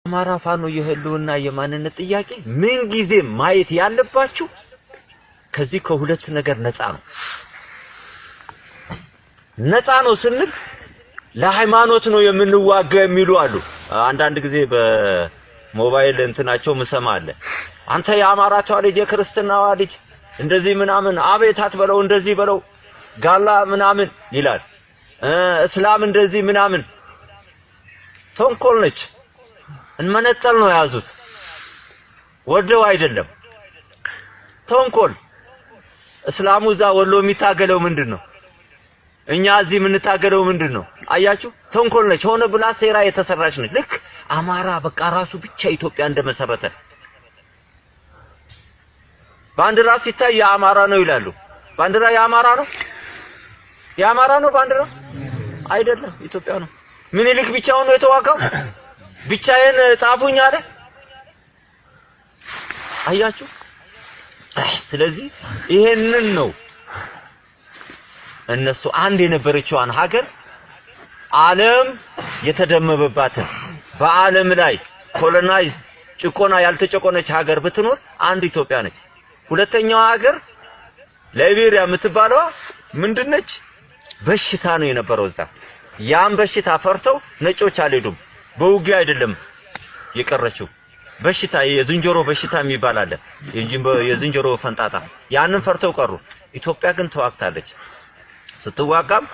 አማራ ፋኖ የህልውና የማንነት ጥያቄ ምን ጊዜ ማየት ያለባችሁ ከዚህ ከሁለት ነገር ነፃ ነው። ነፃ ነው ስንል ለሃይማኖት ነው የምንዋጋ የሚሉ አሉ። አንዳንድ ጊዜ በሞባይል እንትናቸው ምሰማ አለ። አንተ የአማራቷ ልጅ የክርስትናዋ ልጅ እንደዚህ ምናምን አቤት አትበለው እንደዚህ በለው ጋላ ምናምን ይላል። እስላም እንደዚህ ምናምን ተንኮል ነች። እንመነጠል ነው ያዙት ወደው አይደለም ተንኮል። እስላሙ እዛ ወሎ የሚታገለው ምንድነው? እኛ እዚህ የምንታገለው ምንድነው? አያችሁ ተንኮል ነች። ሆነ ብላ ሴራ የተሰራች ነች። ልክ አማራ በቃ ራሱ ብቻ ኢትዮጵያ እንደመሰረተ ባንዲራ ሲታይ የአማራ ነው ይላሉ። ባንዲራ የአማራ ነው? የአማራ ነው ባንዲራ አይደለም፣ ኢትዮጵያ ነው። ምኒልክ ብቻውን ነው የተዋጋው? ብቻዬን ጻፉኝ አለ። አያችሁ። ስለዚህ ይሄንን ነው እነሱ አንድ የነበረችዋን ሀገር ዓለም የተደመበባትን በዓለም ላይ ኮሎናይዝ ጭቆና ያልተጨቆነች ሀገር ብትኖር አንድ ኢትዮጵያ ነች። ሁለተኛው ሀገር ላይቤሪያ የምትባለው ምንድነች? በሽታ ነው የነበረው እዛ። ያን በሽታ ፈርተው ነጮች አልሄዱም። በውጊያ አይደለም የቀረችው በሽታ፣ የዝንጀሮ በሽታ የሚባል አለ፣ የዝንጀሮ ፈንጣጣ። ያንን ፈርተው ቀሩ። ኢትዮጵያ ግን ተዋግታለች። ስትዋጋም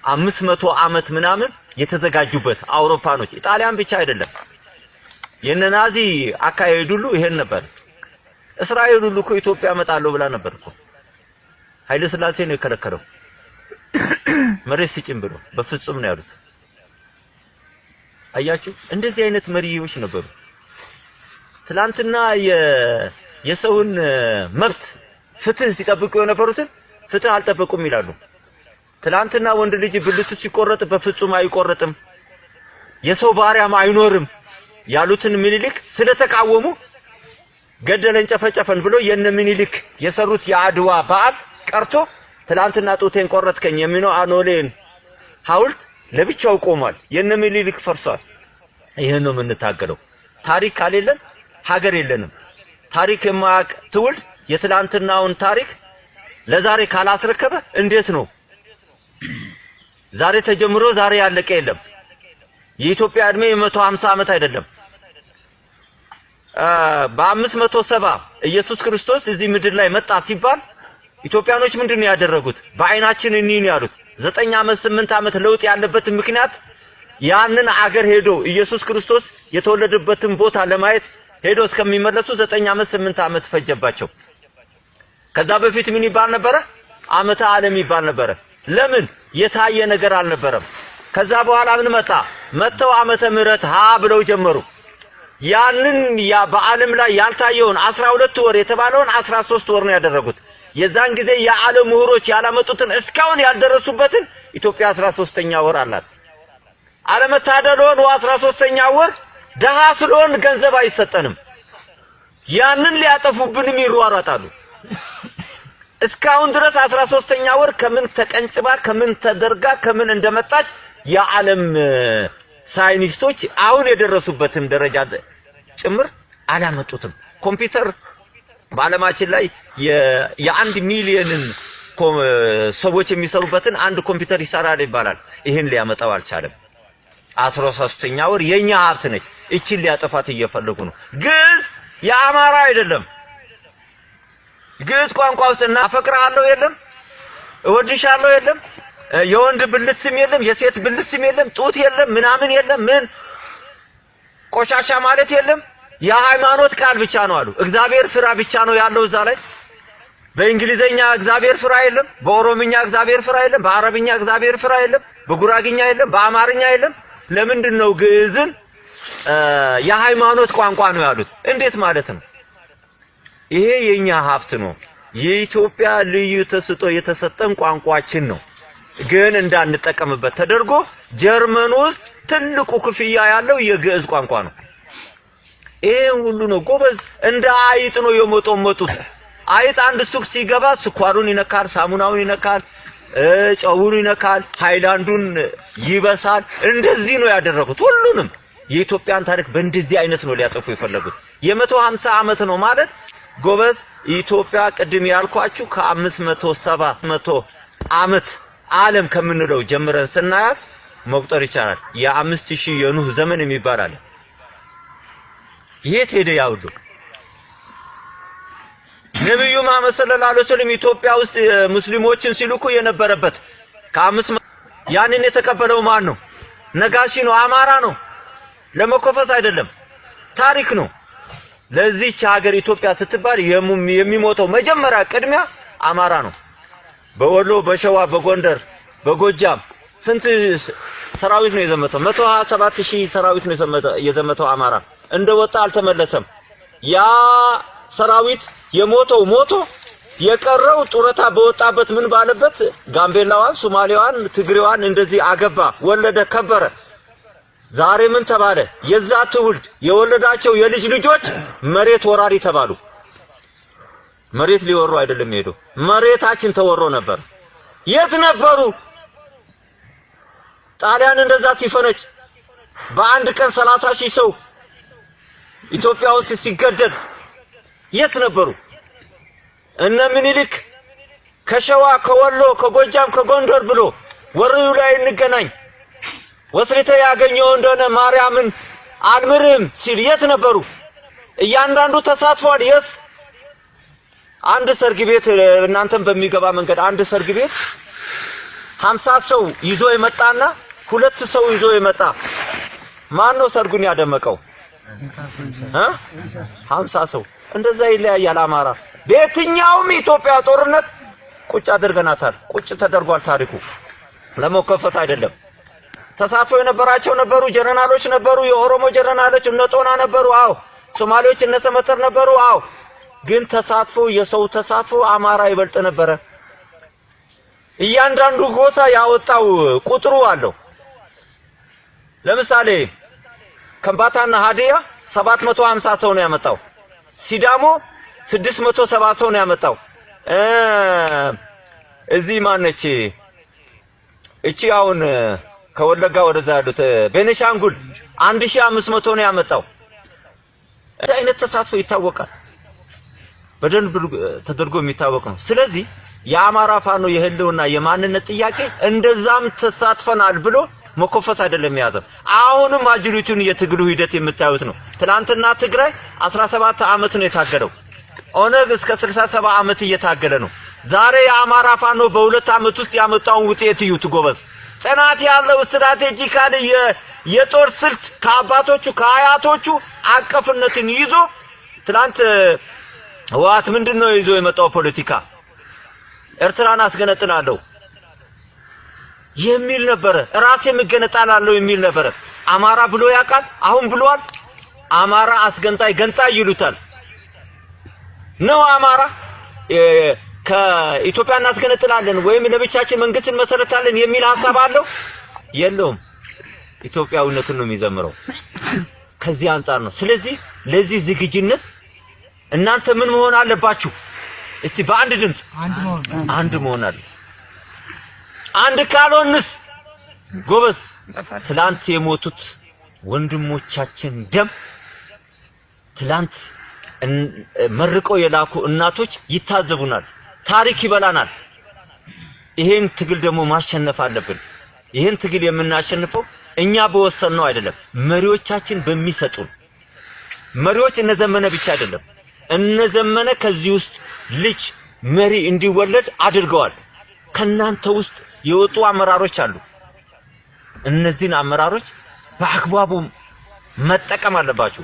500 ዓመት ምናምን የተዘጋጁበት አውሮፓኖች፣ ኢጣሊያን ብቻ አይደለም። የነናዚ አካሄድ ሁሉ ይሄን ነበር። እስራኤል ሁሉ እኮ ኢትዮጵያ መጣለው ብላ ነበር እኮ። ኃይለ ሥላሴ ነው የከለከለው መሬት ሲጭን ብሎ። በፍጹም ነው ያሉት። አያችሁ እንደዚህ አይነት መሪዎች ነበሩ። ትላንትና የሰውን መብት ፍትህ ሲጠብቁ የነበሩትን ፍትህ አልጠበቁም ይላሉ። ትላንትና ወንድ ልጅ ብልቱ ሲቆረጥ በፍጹም አይቆረጥም፣ የሰው ባሪያም አይኖርም ያሉትን ምኒልክ ስለተቃወሙ ገደለን ጨፈጨፈን ብሎ የነ ምኒልክ የሰሩት የአድዋ በዓል ቀርቶ ትላንትና ጦቴን ቆረጥከኝ የሚለው አኖሌን ሐውልት ለብቻው ቆሟል። የነ ምኒልክ ፈርሷል። ይሄን ነው የምንታገለው። ታሪክ ካሌለን ሀገር የለንም። ታሪክ የማያውቅ ትውልድ የትላንትናውን ታሪክ ለዛሬ ካላስረከበ እንዴት ነው? ዛሬ ተጀምሮ ዛሬ ያለቀ የለም። የኢትዮጵያ እድሜ 150 ዓመት አይደለም። በ570 ኢየሱስ ክርስቶስ እዚህ ምድር ላይ መጣ ሲባል ኢትዮጵያኖች ምንድነው ያደረጉት? በአይናችን እንይን ያሉት 9 ዓመት 8 ዓመት ለውጥ ያለበትን ምክንያት ያንን አገር ሄዶ ኢየሱስ ክርስቶስ የተወለደበትን ቦታ ለማየት ሄዶ እስከሚመለሱ 9 ዓመት 8 ዓመት ፈጀባቸው። ከዛ በፊት ምን ይባል ነበረ? ዓመተ ዓለም ይባል ነበረ። ለምን? የታየ ነገር አልነበረም። ከዛ በኋላ ምን መጣ? መተው ዓመተ ምህረት ሀ ብለው ጀመሩ። ያንን በዓለም ላይ ያልታየውን 12 ወር የተባለውን 13 ወር ነው ያደረጉት። የዛን ጊዜ የዓለም ምሁሮች ያላመጡትን እስካሁን ያልደረሱበትን ኢትዮጵያ 13ኛ ወር አላት። አለመታደል ሆኖ 13ኛ ወር ደሃ ስለሆን ገንዘብ አይሰጠንም። ያንን ሊያጠፉብንም ይሯሯጣሉ። እስካሁን ድረስ 13ኛ ወር ከምን ተቀንጭባ ከምን ተደርጋ ከምን እንደመጣች የዓለም ሳይንቲስቶች አሁን የደረሱበትን ደረጃ ጭምር አላመጡትም። ኮምፒውተር በዓለማችን ላይ የ1 ሚሊዮንን ሰዎች የሚሰሩበትን አንድ ኮምፒውተር ይሰራል ይባላል። ይሄን ሊያመጣው አልቻለም። 13ኛ ወር የኛ ሀብት ነች። እቺን ሊያጠፋት እየፈለጉ ነው። ግዕዝ የአማራ አይደለም። ግዕዝ ቋንቋ ውስጥና አፈቅርሃለሁ የለም፣ እወድሻለሁ የለም፣ የወንድ ብልት ስም የለም፣ የሴት ብልት ስም የለም፣ ጡት የለም፣ ምናምን የለም፣ ምን ቆሻሻ ማለት የለም። የሃይማኖት ቃል ብቻ ነው አሉ። እግዚአብሔር ፍራ ብቻ ነው ያለው እዛ ላይ። በእንግሊዘኛ እግዚአብሔር ፍራ የለም፣ በኦሮምኛ እግዚአብሔር ፍራ የለም፣ በአረብኛ እግዚአብሔር ፍራ የለም፣ በጉራግኛ የለም፣ በአማርኛ የለም። ለምንድን ነው ግዕዝን የሃይማኖት ቋንቋ ነው ያሉት? እንዴት ማለት ነው? ይሄ የኛ ሀብት ነው። የኢትዮጵያ ልዩ ተስጦ የተሰጠን ቋንቋችን ነው። ግን እንዳንጠቀምበት ተደርጎ ጀርመን ውስጥ ትልቁ ክፍያ ያለው የግዕዝ ቋንቋ ነው። ይሄ ሁሉ ነው ጎበዝ። እንደ አይጥ ነው የሞጦሞጡት። አይጥ አንድ ሱቅ ሲገባ ስኳሩን ይነካል፣ ሳሙናውን ይነካል፣ ጨውን ይነካል፣ ሃይላንዱን ይበሳል። እንደዚህ ነው ያደረጉት ሁሉንም። የኢትዮጵያን ታሪክ በእንደዚህ አይነት ነው ሊያጠፉ የፈለጉት። የ150 ዓመት ነው ማለት ጎበዝ ኢትዮጵያ ቅድም ያልኳችሁ ከ570 ዓመት ዓለም ከምንለው ጀምረን ስናያት መቁጠር ይቻላል። የ5000 የኑህ ዘመን የሚባል አለ። የት ሄደ ያውዱ? ነብዩ መሐመድ ሰለላሁ ዐለይሂ ወሰለም ኢትዮጵያ ውስጥ ሙስሊሞችን ሲልኩ የነበረበት ያንን የተቀበለው ማን ነው? ነጋሺ ነው? አማራ ነው? ለመኮፈስ አይደለም፣ ታሪክ ነው። ለዚህች ሀገር ኢትዮጵያ ስትባል የሚሞተው መጀመሪያ ቅድሚያ አማራ ነው። በወሎ፣ በሸዋ፣ በጎንደር፣ በጎጃም ስንት ሰራዊት ነው የዘመተው? 127000 ሰራዊት ነው የዘመተው አማራ። እንደወጣ አልተመለሰም። ያ ሰራዊት የሞተው ሞቶ የቀረው ጡረታ በወጣበት ምን ባለበት ጋምቤላዋን፣ ሶማሌዋን፣ ትግሬዋን እንደዚህ አገባ፣ ወለደ፣ ከበረ። ዛሬ ምን ተባለ? የዛ ትውልድ የወለዳቸው የልጅ ልጆች መሬት ወራሪ ተባሉ። መሬት ሊወሩ አይደለም ሄዶ መሬታችን ተወሮ ነበር። የት ነበሩ? ጣሊያን እንደዛ ሲፈነጭ በአንድ ቀን 30000 ሰው ኢትዮጵያ ውስጥ ሲገደል የት ነበሩ? እነ ምኒልክ ከሸዋ ከወሎ ከጎጃም ከጎንደር ብሎ ወሬው ላይ እንገናኝ ወስሪተ ያገኘው እንደሆነ ማርያምን አልምርም ሲል የት ነበሩ? እያንዳንዱ ተሳትፏል። የስ አንድ ሰርግ ቤት እናንተም በሚገባ መንገድ አንድ ሰርግ ቤት 50 ሰው ይዞ የመጣና 2 ሰው ይዞ የመጣ ማን ነው ሰርጉን ያደመቀው? 50 ሰው። እንደዛ ይለያያል። አማራ በየትኛውም ኢትዮጵያ ጦርነት ቁጭ አድርገናታል። ቁጭ ተደርጓል። ታሪኩ ለመከፈት አይደለም። ተሳትፎ የነበራቸው ነበሩ፣ ጀነራሎች ነበሩ፣ የኦሮሞ ጀነራሎች እነ ጦና ነበሩ። አዎ ሶማሌዎች እነ ሰመተር ነበሩ። አዎ ግን ተሳትፎ የሰው ተሳትፎ አማራ ይበልጥ ነበረ። እያንዳንዱ ጎሳ ያወጣው ቁጥሩ አለው። ለምሳሌ ከምባታና ሀዲያ 750 ሰው ነው ያመጣው። ሲዳሞ 670 ሰው ነው ያመጣው። እዚህ ማነች እቺ አሁን ከወለጋ ወደዛ ያሉት ቤኒሻንጉል 1500 ነው ያመጣው። እንደ አይነት ተሳትፎ ይታወቃል። በደንብ ተደርጎ የሚታወቅ ነው። ስለዚህ የአማራ ፋኖ የህልውና የማንነት ጥያቄ እንደዛም ተሳትፈናል ብሎ መኮፈስ አይደለም ያዘው። አሁንም አጅሪቱን የትግሉ ሂደት የምታዩት ነው። ትናንትና ትግራይ 17 ዓመት ነው የታገለው። ኦነግ እስከ 67 ዓመት እየታገለ ነው። ዛሬ የአማራ ፋኖ በ2 ዓመት ውስጥ ያመጣውን ውጤት እዩት ጎበዝ። ጽናት ያለው ስትራቴጂካል የጦር ስልት ከአባቶቹ ከአያቶቹ አቀፍነትን ይዞ ትናንት ህወሓት ምንድነው ይዞ የመጣው ፖለቲካ? ኤርትራን አስገነጥላለሁ የሚል ነበረ። ራሴ መገነጣላለሁ የሚል ነበረ። አማራ ብሎ ያውቃል? አሁን ብሏል። አማራ አስገንጣይ ገንጣይ ይሉታል ነው። አማራ ከኢትዮጵያ እናስገነጥላለን ወይም ለብቻችን መንግስትን መሰረታለን የሚል ሐሳብ አለው? የለውም። ኢትዮጵያዊነትን ነው የሚዘምረው። ከዚህ አንፃር ነው። ስለዚህ ለዚህ ዝግጅነት እናንተ ምን መሆን አለባችሁ? እስቲ በአንድ ድምጽ አንድ መሆን አለ። አንድ ካልሆንስ ጎበስ ትላንት የሞቱት ወንድሞቻችን ደም ትላንት መርቀው የላኩ እናቶች ይታዘቡናል። ታሪክ ይበላናል። ይሄን ትግል ደግሞ ማሸነፍ አለብን። ይሄን ትግል የምናሸንፈው እኛ በወሰንነው አይደለም፣ መሪዎቻችን በሚሰጡን። መሪዎች እነዘመነ ብቻ አይደለም፣ እነዘመነ ከዚህ ውስጥ ልጅ መሪ እንዲወለድ አድርገዋል። ከናንተ ውስጥ የወጡ አመራሮች አሉ። እነዚህን አመራሮች በአግባቡ መጠቀም አለባችሁ።